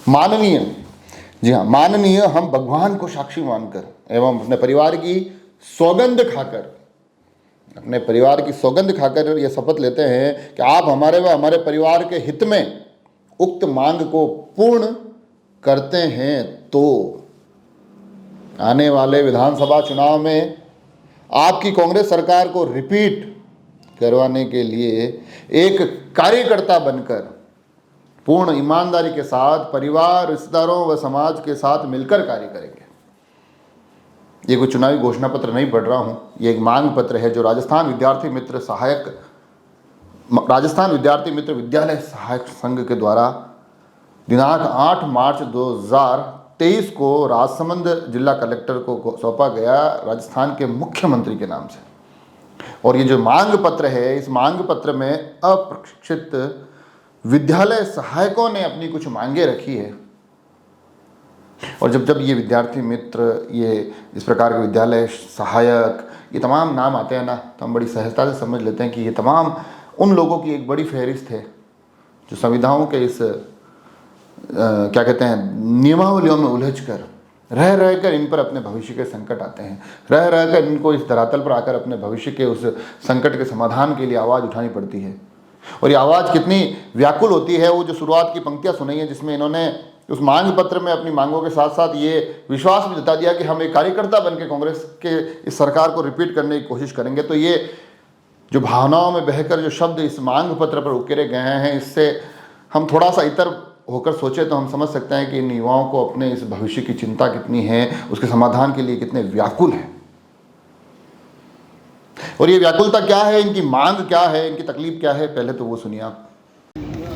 माननीय, जी हाँ माननीय, हम भगवान को साक्षी मानकर एवं अपने परिवार की सौगंध खाकर, अपने परिवार की सौगंध खाकर ये शपथ लेते हैं कि आप हमारे व हमारे परिवार के हित में उक्त मांग को पूर्ण करते हैं तो आने वाले विधानसभा चुनाव में आपकी कांग्रेस सरकार को रिपीट करवाने के लिए एक कार्यकर्ता बनकर पूर्ण ईमानदारी के साथ परिवार, रिश्तेदारों व समाज के साथ मिलकर कार्य करेंगे। ये कोई चुनावी घोषणा पत्र नहीं पढ़ रहा हूँ, ये एक मांग पत्र है जो राजस्थान विद्यार्थी मित्र विद्यालय सहायक संघ के द्वारा दिनांक 8 मार्च 2023 को राजसमंद जिला कलेक्टर को सौंपा गया, राजस्थान के मुख्यमंत्री के नाम से। और ये जो मांग पत्र है, इस मांग पत्र में अप्रशिक्षित विद्यालय सहायकों ने अपनी कुछ मांगे रखी है। और जब ये विद्यार्थी मित्र, ये इस प्रकार के विद्यालय सहायक, ये तमाम नाम आते हैं ना, तो हम बड़ी सहजता से समझ लेते हैं कि ये तमाम उन लोगों की एक बड़ी फहरिस्त है जो संविधाओं के इस क्या कहते हैं नियमावलियों में उलझ कर रह कर इन पर अपने भविष्य के संकट आते हैं, रह कर इनको इस धरातल पर आकर अपने भविष्य के उस संकट के समाधान के लिए आवाज़ उठानी पड़ती है। और ये आवाज़ कितनी व्याकुल होती है, वो जो शुरुआत की पंक्तियाँ सुनाई हैं जिसमें इन्होंने उस मांग पत्र में अपनी मांगों के साथ साथ ये विश्वास भी जता दिया कि हम एक कार्यकर्ता बन के कांग्रेस के इस सरकार को रिपीट करने की कोशिश करेंगे। तो ये जो भावनाओं में बहकर जो शब्द इस मांग पत्र पर उकेरे गए हैं, इससे हम थोड़ा सा इतर होकर सोचे तो हम समझ सकते हैं कि इन युवाओं को अपने इस भविष्य की चिंता कितनी है, उसके समाधान के लिए कितने व्याकुल हैं। और ये व्याकुलता क्या है, इनकी मांग क्या है, इनकी तकलीफ क्या है, पहले तो वो सुनिए आप।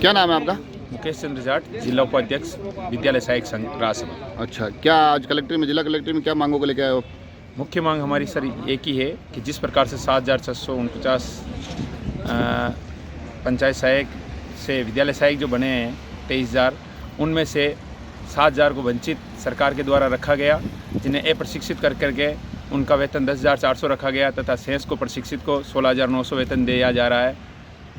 क्या नाम है आपका? मुकेश चंद्र जाट, जिला उपाध्यक्ष विद्यालय सहायक संघ राजसमंद। अच्छा, क्या आज जिला कलेक्टर में क्या मांगों को लेकर आए हो? मुख्य मांग हमारी सर एक ही है कि जिस प्रकार से 7,649 पंचायत सहायक से विद्यालय सहायक जो बने हैं 23,000, उनमें से 7,000 को वंचित सरकार के द्वारा रखा गया, जिन्हें अप्रशिक्षित करके उनका वेतन 10,400 रखा गया तथा शेष को प्रशिक्षित को 16,900 वेतन दिया जा रहा है,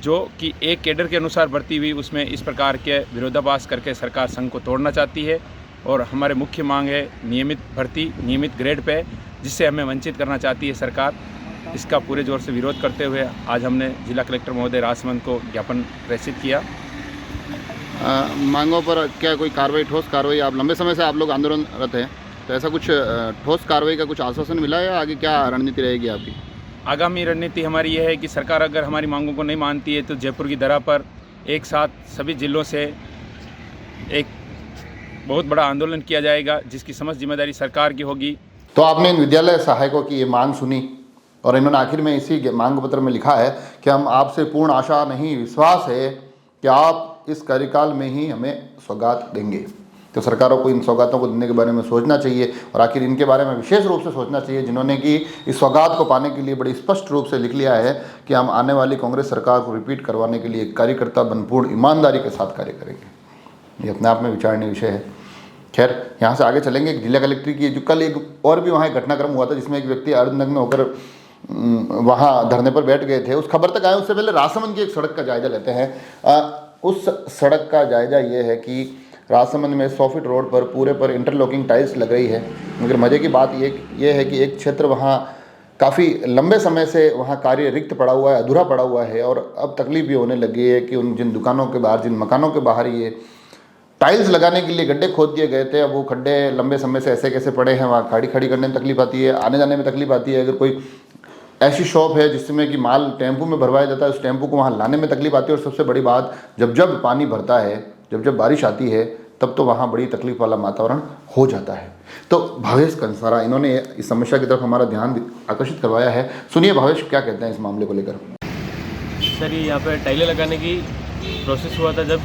जो कि एक कैडर के अनुसार भर्ती हुई। उसमें इस प्रकार के विरोधाभास करके सरकार संघ को तोड़ना चाहती है। और हमारे मुख्य मांग है नियमित भर्ती, नियमित ग्रेड पे, जिससे हमें वंचित करना चाहती है सरकार। इसका पूरे जोर से विरोध करते हुए आज हमने जिला कलेक्टर महोदय राजसमंद को ज्ञापन प्रेषित किया। मांगों पर क्या कोई कार्रवाई, ठोस कार्रवाई? आप लंबे समय से आप लोग आंदोलनरत हैं, तो ऐसा कुछ ठोस कार्रवाई का कुछ आश्वासन मिला है या आगे क्या रणनीति रहेगी आपकी? आगामी रणनीति हमारी यह है कि सरकार अगर हमारी मांगों को नहीं मानती है तो जयपुर की धरा पर एक साथ सभी जिलों से एक बहुत बड़ा आंदोलन किया जाएगा, जिसकी समस्त जिम्मेदारी सरकार की होगी। तो आपने इन विद्यालय सहायकों की ये मांग सुनी और इन्होंने आखिर में इसी मांग पत्र में लिखा है कि हम आपसे पूर्ण आशा नहीं विश्वास है कि आप इस कार्यकाल में ही हमें सौगात देंगे। तो सरकारों को इन सौगातों को देने के बारे में सोचना चाहिए और आखिर इनके बारे में विशेष रूप से सोचना चाहिए जिन्होंने कि इस सौगात को पाने के लिए बड़ी स्पष्ट रूप से लिख लिया है कि हम आने वाली कांग्रेस सरकार को रिपीट करवाने के लिए कार्यकर्ता बनपूर्ण ईमानदारी के साथ कार्य करेंगे। ये अपने आप में विचारणीय विषय है। खैर, यहाँ से आगे चलेंगे। जिला कलेक्टर की जो कल एक और भी वहाँ एक घटनाक्रम हुआ था जिसमें एक व्यक्ति अर्धनग्न होकर वहाँ धरने पर बैठ गए थे, उस खबर तक आए उससे पहले राजसमंद की एक सड़क का जायजा लेते हैं। उस सड़क का जायजा ये है कि राजसमंद में 100 फीट रोड पर पूरे पर इंटरलॉकिंग टाइल्स लग रही है, मगर मज़े की बात ये है कि एक क्षेत्र वहाँ काफ़ी लंबे समय से वहाँ कार्य रिक्त पड़ा हुआ है, अधूरा पड़ा हुआ है। और अब तकलीफ ये होने लगी है कि उन जिन दुकानों के बाहर, जिन मकानों के बाहर ये टाइल्स लगाने के लिए गड्ढे खोद दिए गए थे, अब वो गड्ढे लंबे समय से ऐसे कैसे पड़े हैं, वहाँ गाड़ी खड़ी करने में तकलीफ आती है, आने जाने में तकलीफ आती है। अगर कोई ऐसी शॉप है जिसमें कि माल टेम्पू में भरवाया जाता है, उस टेम्पू को वहाँ लाने में तकलीफ आती है। और सबसे बड़ी बात, जब पानी भरता है, जब बारिश आती है, तब तो वहाँ बड़ी तकलीफ वाला वातावरण हो जाता है। तो भावेश कंसारा, इन्होंने इस समस्या की तरफ हमारा ध्यान आकर्षित करवाया है। सुनिए भावेश क्या कहते हैं इस मामले को लेकर। सर, यहाँ पे टाइलें लगाने की प्रोसेस हुआ था जब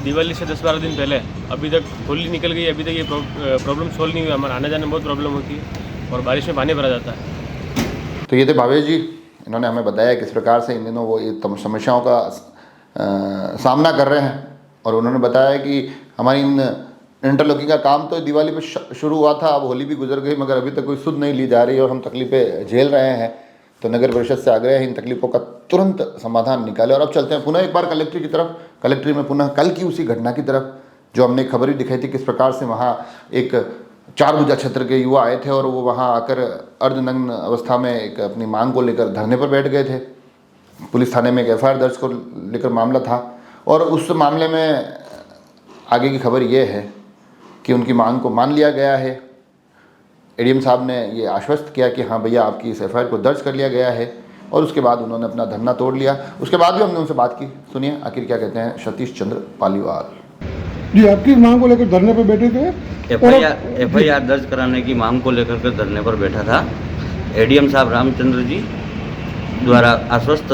दिवाली से 10-12 दिन पहले, अभी तक होली निकल गई, अभी तक ये प्रॉब्लम सोल्व नहीं हुई। हमारे आने जाने में बहुत प्रॉब्लम होती है और बारिश में पानी भरा जाता है। तो ये थे भावेश जी, इन्होंने हमें बताया किस प्रकार से इन दिनों वो ये समस्याओं का सामना कर रहे हैं। और उन्होंने बताया कि हमारी इन इंटरलॉकिंग का काम तो दिवाली पे शुरू हुआ था, अब होली भी गुजर गई, मगर अभी तक कोई सुध नहीं ली जा रही और हम तकलीफ़ें झेल रहे हैं। तो नगर परिषद से आग्रह है इन तकलीफ़ों का तुरंत समाधान निकाले। और अब चलते हैं पुनः एक बार कलेक्ट्री की तरफ, कलेक्ट्री में पुनः कल की उसी घटना की तरफ, जो हमने खबर ही दिखाई थी किस प्रकार से वहाँ एक 4 भुजा क्षेत्र के युवा आए थे और वो वहाँ आकर अर्धनग्न अवस्था में एक अपनी मांग को लेकर धरने पर बैठ गए थे। पुलिस थाने में एक एफआईआर दर्ज को लेकर मामला था और उस मामले में आगे की खबर ये है कि उनकी मांग को मान लिया गया है। एडीएम साहब ने ये आश्वस्त किया कि हाँ भैया आपकी इस एफआईआर को दर्ज कर लिया गया है और उसके बाद उन्होंने अपना धरना तोड़ लिया। उसके बाद भी हमने उनसे बात की, सुनिए आखिर क्या कहते हैं सतीश चंद्र पालीवाल जी। आपकी मांग को लेकर धरने पर बैठे थे? एफआईआर दर्ज कराने की मांग को लेकर के धरने पर बैठा था। एडीएम साहब रामचंद्र जी द्वारा आश्वस्त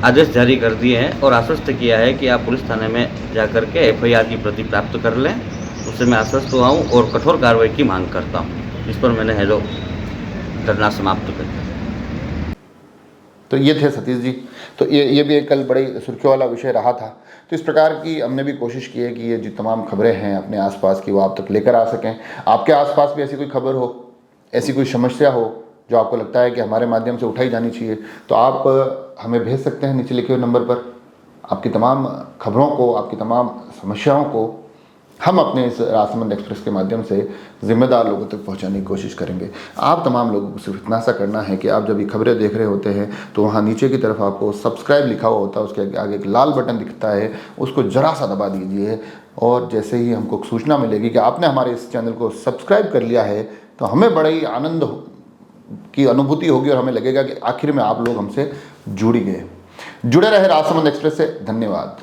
आदेश जारी कर दिए हैं और आश्वस्त किया है कि आप पुलिस थाने में जाकर के एफआईआर की प्रति प्राप्त कर लें। उससे मैं आश्वस्त हुआ हूँ और कठोर कार्रवाई की मांग करता हूँ। इस पर मैंने हेलो धरना समाप्त कर दिया। तो ये थे सतीश जी। तो ये भी एक कल बड़ी सुर्खियों वाला विषय रहा था। तो इस प्रकार की हमने भी कोशिश की है कि ये जो तमाम खबरें हैं अपने आसपास की वो आप तक लेकर आ सकें। आपके आसपास भी ऐसी कोई खबर हो, ऐसी कोई समस्या हो जो आपको लगता है कि हमारे माध्यम से उठाई जानी चाहिए, तो आप हमें भेज सकते हैं नीचे लिखे हुए नंबर पर। आपकी तमाम खबरों को, आपकी तमाम समस्याओं को हम अपने इस राजसमंद एक्सप्रेस के माध्यम से जिम्मेदार लोगों तक पहुंचाने की कोशिश करेंगे। आप तमाम लोगों को सिर्फ इतना सा करना है कि आप जब ये खबरें देख रहे होते हैं तो वहाँ नीचे की तरफ आपको सब्सक्राइब लिखा हुआ होता है, उसके आगे एक लाल बटन दिखता है, उसको ज़रा सा दबा दीजिए और जैसे ही हमको सूचना मिलेगी कि आपने हमारे इस चैनल को सब्सक्राइब कर लिया है तो हमें बड़ी आनंद की अनुभूति होगी और हमें लगेगा कि आखिर में आप लोग हमसे जुड़ गए। जुड़े रहे राजसमंद एक्सप्रेस से। धन्यवाद।